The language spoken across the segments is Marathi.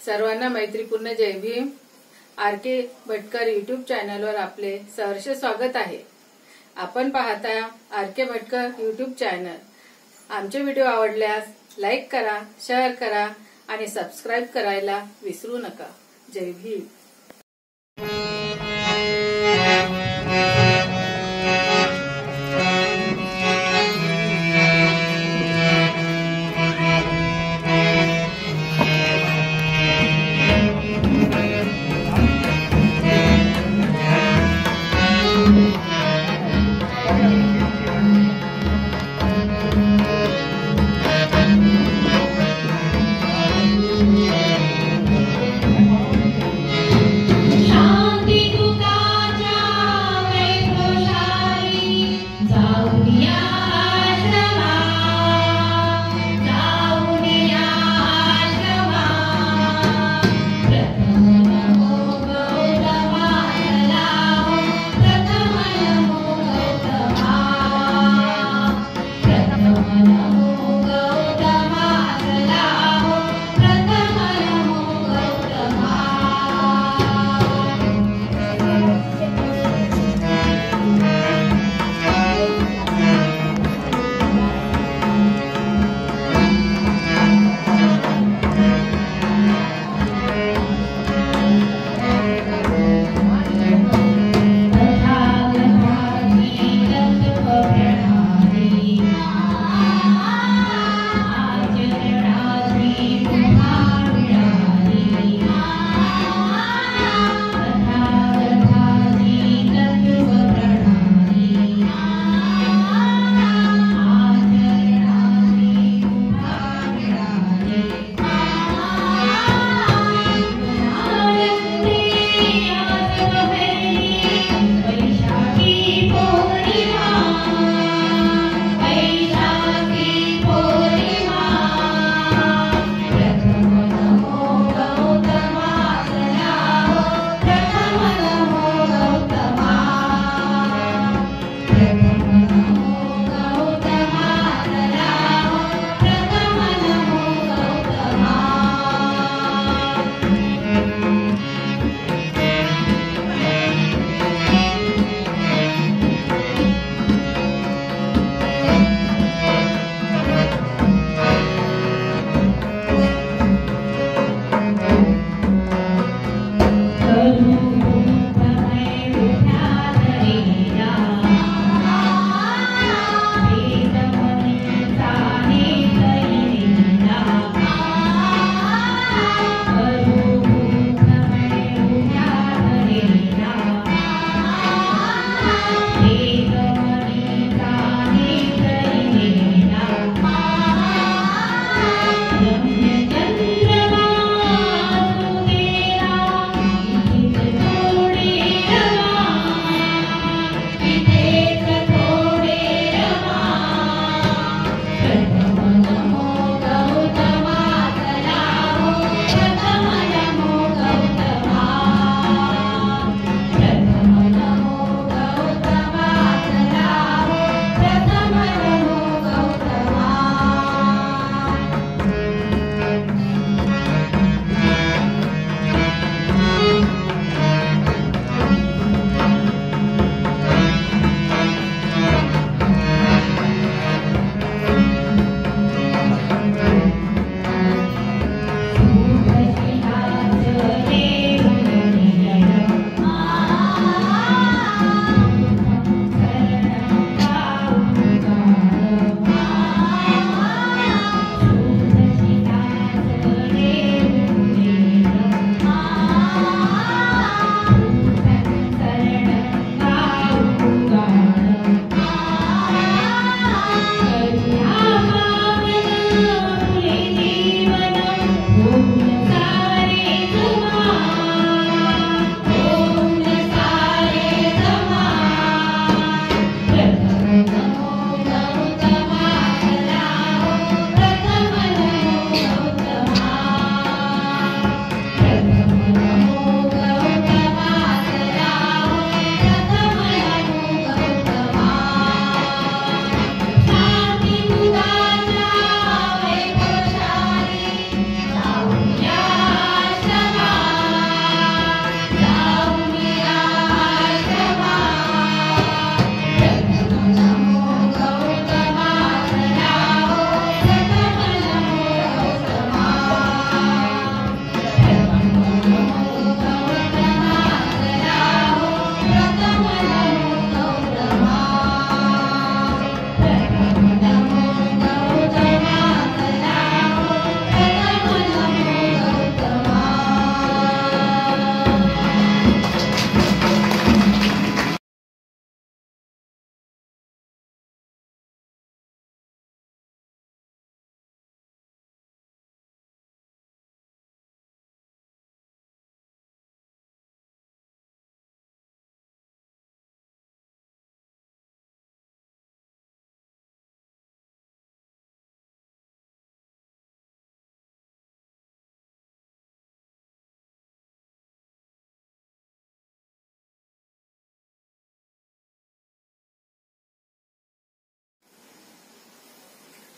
सर्वांना मैत्रीपूर्ण जय भीम। आर.के. भटकर यूट्यूब चॅनलवर आपले सहर्ष स्वागत आहे। आपण पाहता आर.के. Bhatkar YouTube channel. आमचे व्हिडिओ आवडल्यास लाईक करा, शेअर करा आणि सबस्क्राइब करायला विसरू नका। जय भीम।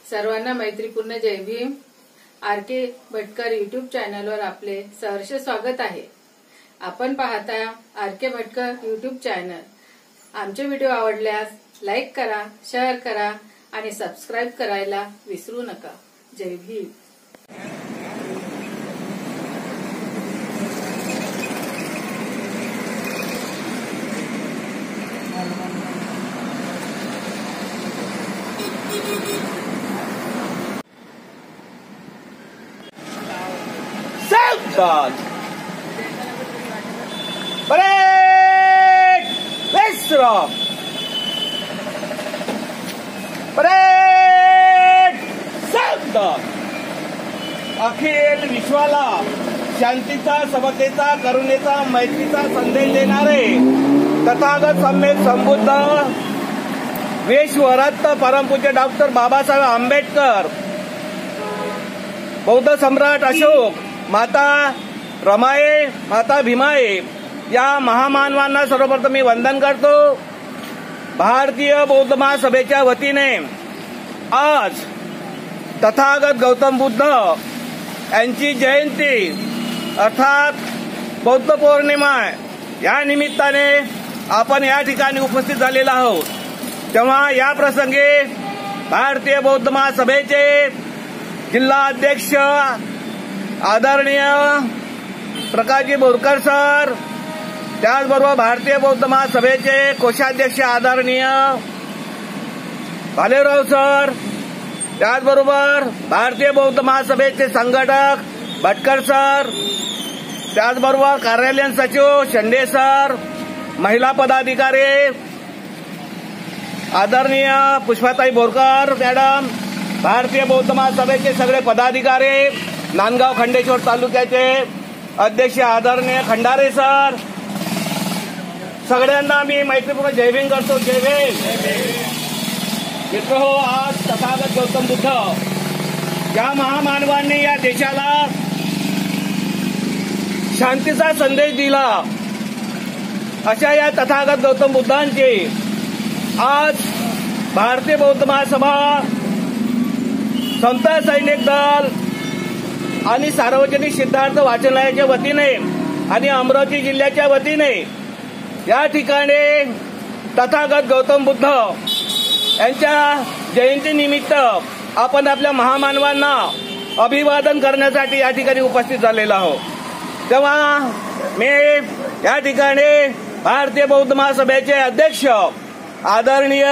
सर्वांना मैत्रीपूर्ण जय भीम. आरके भटकर युट्यूब चॅनलवर आपले सहर्ष स्वागत आहे. आपण पाहता आरके भटकर युट्यूब चॅनल. आमचे व्हिडिओ आवडल्यास लाईक करा, शेअर करा आणि सबस्क्राईब करायला विसरू नका. जय Bhim. God. Parade! Westrom! Parade! Southern! अखिल विश्वाला शांतीचा, समतेचा, करुणेचा, मैत्रीचा संदेश देणारे तथागत सम्यक संबुद्ध विश्वरत्न परमपूज्य डॉक्टर बाबासाहेब आंबेडकर, बौद्ध सम्राट अशोक, माता रमाई, माता भीमाई या महामानवांना सर्वप्रथम मी वंदन करतो. भारतीय बौद्ध महासभेच्या वतीने आज तथागत गौतम बुद्ध यांची जयंती अर्थात बौद्ध पौर्णिमा या निमित्ताने आपण या ठिकाणी उपस्थित झालेला आहोत. तेव्हा या प्रसंगी भारतीय बौद्ध महासभेचे जिल्हा अध्यक्ष आदरणीय प्रकाशजी बोरकर सर, त्याचबरोबर भारतीय बौद्ध महासभेचे कोषाध्यक्ष आदरणीय भालेराव सर, त्याचबरोबर भारतीय बौद्ध महासभेचे संघटक भटकर सर, त्याचबरोबर कार्यालयीन सचिव शेंडे सर, महिला पदाधिकारी आदरणीय पुष्पाताई बोरकर मॅडम, भारतीय बौद्ध महासभेचे सगळे पदाधिकारी, नांदगाव खंडेश्वर तालुक्याचे अध्यक्ष आदरणीय खंडारे सर, सगळ्यांना मी मैत्रीपूर्ण जय भीम करतो. जय भीम. मित्रहो, आज तथागत गौतम बुद्ध या महामानवांनी या देशाला शांतीचा संदेश दिला. अशा या तथागत गौतम बुद्धांची आज भारतीय बौद्ध महासभा, संत सैनिक दल आणि सार्वजनिक सिद्धार्थ वाचनालयाच्या वतीने आणि अमरावती जिल्ह्याच्या वतीने या ठिकाणी तथागत गौतम बुद्ध यांच्या जयंतीनिमित्त आपण आपल्या महामानवांना अभिवादन करण्यासाठी या ठिकाणी उपस्थित झालेलो आहोत. तेव्हा मी या ठिकाणी भारतीय बौद्ध महासभेचे अध्यक्ष आदरणीय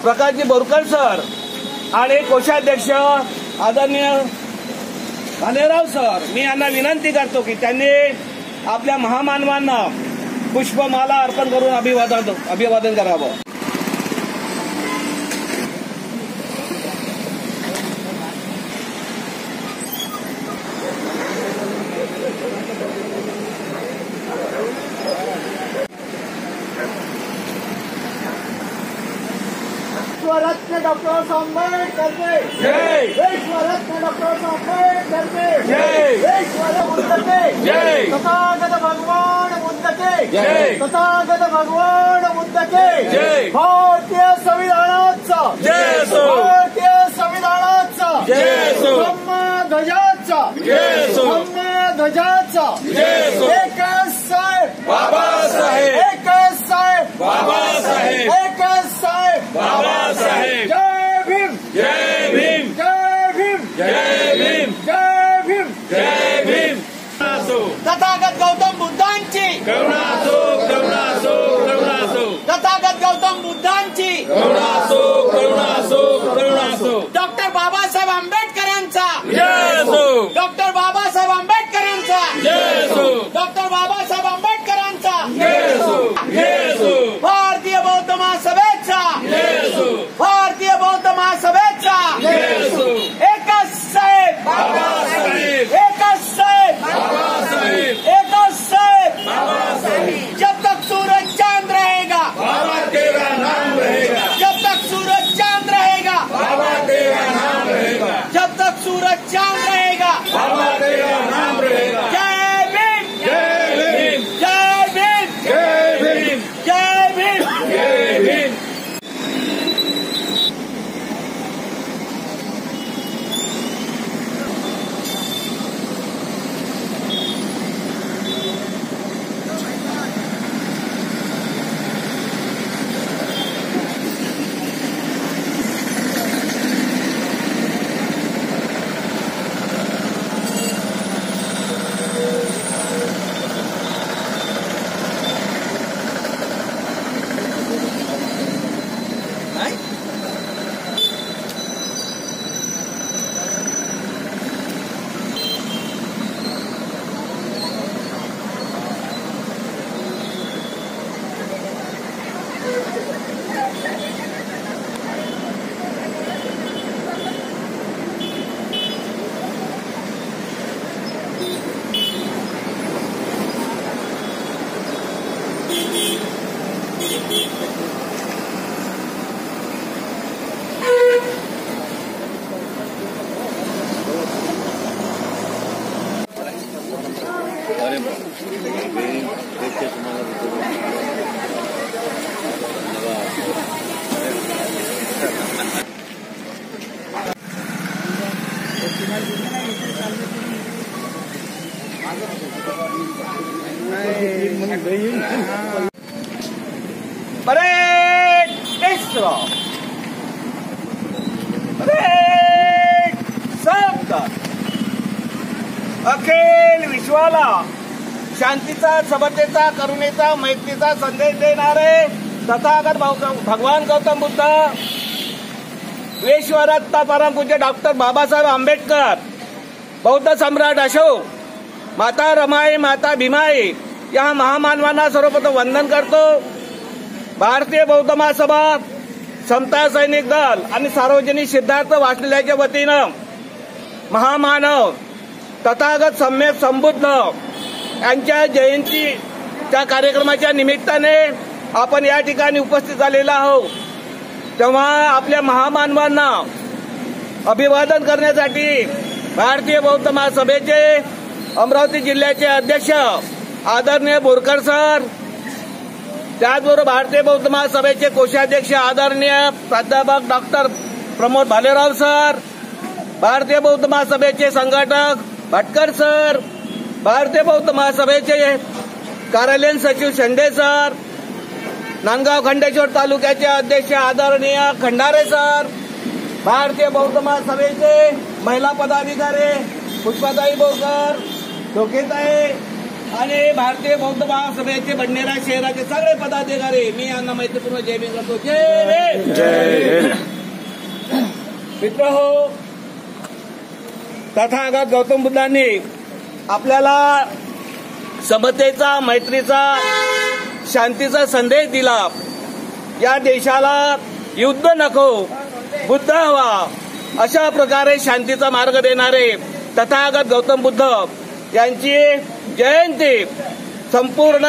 प्रकाशजी बोरकर सर आणि कोषाध्यक्ष आदरणीय भालेराव सर, मी यांना विनंती करतो की त्यांनी आपल्या महामानवांना पुष्पमाला अर्पण करून अभिवादन करावं. विश्वरत्न डॉक्टर आंबेडकर के जय. विश्वरत्न डॉक्टर आंबेडकर के जय. विश्वरत्न बुद्ध के जय. तथागत भगवान बुद्ध के जय. तथागत भगवान बुद्ध के जय. भारतीय संविधानाचा जय असो. भारतीय संविधानाचा जय असो. ध्वजाचा जय असो. ध्वजाचा जय असो. एकच साहेब बाबासाहेब, एकच साहेब बाबासाहेब, एकच साहेब बाबासाहेब. जय भीम. जय भीम. जय भीम. जय भीम. जय भीम. जय भीम. तथागत गौतम बुद्धांची करुणा असो, करुणा असो, करुणा असो. तथागत गौतम बुद्धांची करुणा असो, करुणा असो, करुणा असो. डॉक्टर बाबासाहेब आंबेडकरांचा जय असो. डॉक्टर बाबासाहेब आंबेडकरांचा जय असो. डॉक्टर बाबासाहेब आंबेडकरांचा जय असो. जय असो. भारतीय बौद्ध महासभेचा जय असो. भारतीय बौद्ध महासभेचा जय असो. एकच साहेब बाबासाहेब, एकच साहेब बाबासाहेब, एकच साहेब बाबासाहेब. जब तक सूरज चांद रहेगा बाबा तेरा नाम रहेगा. जब तक सूरज चांद रहेगा बाबा तेरा नाम रहेगा. जब तक सूरज चांद रहेगा बाबा तेरा नाम रहेगा. जय भीम. जय भीम. जय भीम. जय भीम. जय. अखिल विश्वाला शांतीचा, समतेचा, करुणेचा, मैत्रीचा संदेश देणारे तथागत भगवान गौतम बुद्ध, विश्वरत्न परमपूज्य डॉक्टर बाबासाहेब आंबेडकर, बौद्ध सम्राट अशोक, माता रमाई, माता भीमाई या महामानवांना सर्वप्रथम वंदन करतो. भारतीय बौद्ध महासभा, समता सैनिक दल आणि सार्वजनिक सिद्धार्थ वाचलेल्याच्या वतीनं महामानव तथागत सम्यक संबुद्ध यांच्या जयंतीच्या कार्यक्रमाच्या निमित्ताने आपण या ठिकाणी उपस्थित झालेला आहोत. तेव्हा आपल्या महामानवांना अभिवादन करण्यासाठी भारतीय बौद्ध महासभेचे अमरावती जिल्ह्याचे अध्यक्ष आदरणीय बोरकर सर, त्याचबरोबर भारतीय बौद्ध महासभेचे कोषाध्यक्ष आदरणीय प्राध्यापक डॉक्टर प्रमोद भालेराव सर, भारतीय बौद्ध महासभेचे संघटक भटकर सर, भारतीय बौद्ध महासभेचे कार्यालयीन सचिव शेंडे सर, नांदगाव खंडेश्वर तालुक्याचे अध्यक्ष आदरणीय खंडारे सर, भारतीय बौद्ध महासभेचे महिला पदाधिकारी पुष्पाताई बोरकर, ढोकेताई आणि भारतीय बौद्ध महासभेचे बडनेरा शहराचे सगळे पदाधिकारी मी यांना मैत्रीपूर्ण जय भीम करतो. जय मित्र हो, तथागत गौतम बुद्धांनी आपल्याला समतेचा, मैत्रीचा, शांतीचा संदेश दिला. या देशाला युद्ध नको, बुद्ध हवा, अशा प्रकारे शांतीचा मार्ग देणारे तथागत गौतम बुद्ध यांची जयंती संपूर्ण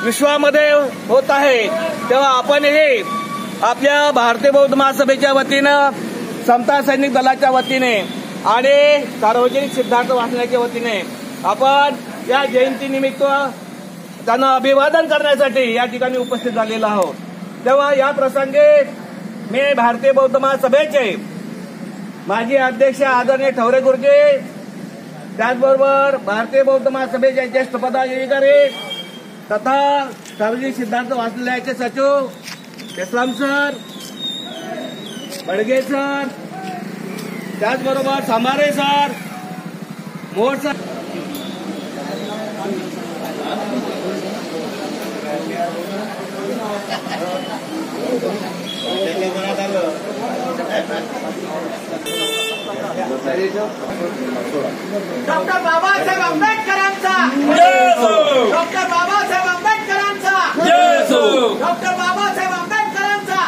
विश्वामध्ये होत आहे. तेव्हा आपणही आपल्या भारतीय बौद्ध महासभेच्या वतीनं, समता सैनिक दलाच्या वतीने आणि सार्वजनिक सिद्धार्थ वाचण्याच्या वतीने आपण या जयंतीनिमित्त त्यांना अभिवादन करण्यासाठी या ठिकाणी उपस्थित झालेलो आहोत. तेव्हा या प्रसंगी मी भारतीय बौद्ध महासभेचे माजी अध्यक्ष आदरणीय ठवरे गुरुजी, त्याचबरोबर भारतीय बौद्ध महासभेचे ज्येष्ठ पदाधिकारी तथा सार्वजनिक सिद्धांत वाचलेल्याचे सचिव इस्लाम सर, बडगे सर, त्याचबरोबर समारे sir, more sir, doctor Babasaheb आंबेडकरांचा, डॉक्टर बाबासाहेब आंबेडकरांचा, डॉक्टर बाबासाहेब आंबेडकरांचा,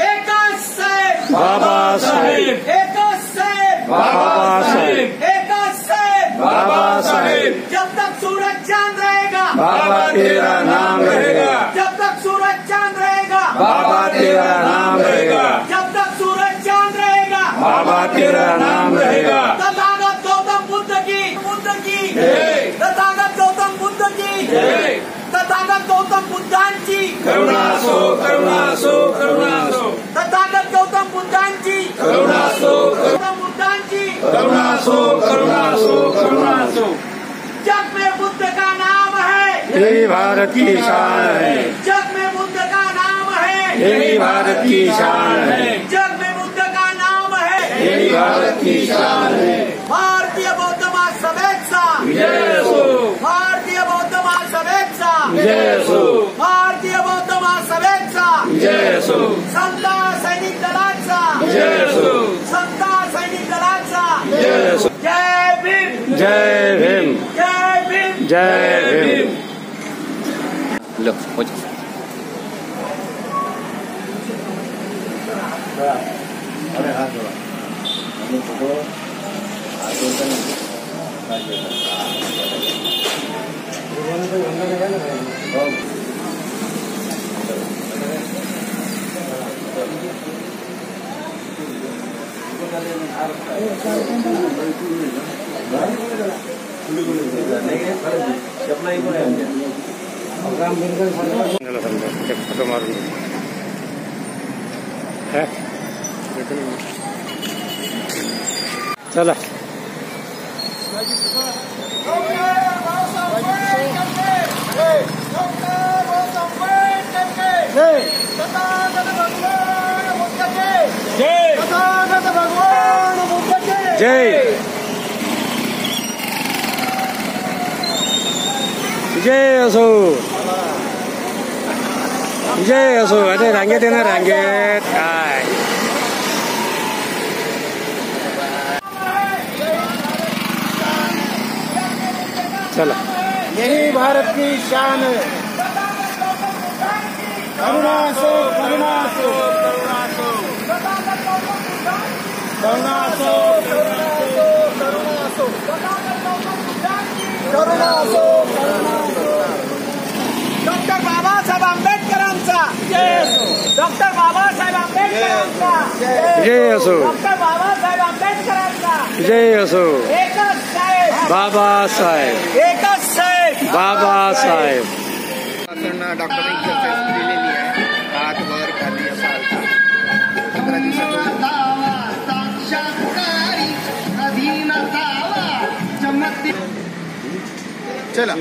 एकच साहेब बाबासाहेब, एकच साहेब बाबासाहेब, एकच साहेब बाबासाहेब. जब तक सूरज चांद रहेगा बाबा तेरा नाम रहेगा, जब तक सूरज चांद रहेगा बाबा तेरा नाम रहेगा, जब तक सूरज चांद रहेगा बाबा तेरा नाम रहेगा. तथागत गौतम बुद्ध की तथागत गौतम बुद्ध की, तथागत गौतम बुद्धांची करुणा सो, करुणा सो, करुणा सो, तथागत गौतम बुद्धांची करुणा सो, गौतम बुद्धांची करुणा सो, करुणा सो, करुणा सो. जग में बुद्ध का नाम है, यही भारत की शान है. जग में बुद्ध का नाम है, यही भारत की शान है. जग में बुद्ध का नाम है, यही भारत की शान है. भारतीय बौद्ध महासभेचा जय हो, भारतीय बौद्ध महासभेचा जय हो, भारतीय बौद्ध महासभेचा जय हो, समता सैनिक दलाचा जय हो, समता सैनिक दलाचा जय हो. जय भीम, जय भीम, जय भीम, जय भीम. अरे हाथ जोड़ा फोटो फोटो मारून चला जय जय असो जय असो. अरे रांगेत येणार रांगेत काय चला. यही भारत की शान है. करुणा असो करुणा असो करुणा असो करुणा असो करुणा असो करुणा असो करुणा असो. डॉक्टर बाबासाहेब आंबेडकरांचा जय असो. डॉक्टर बाबासाहेब आंबेडकरांचा जय असो. डॉक्टर बाबासाहेब आंबेडकरांचा जय असो. एकच साहेब बाबासाहेब एकच साहेब बाबासाहेब. डॉक्टरांची एक्सरसाइज दिलेली आहे. हात वर खाली असा हलका 15 दिवसात चला.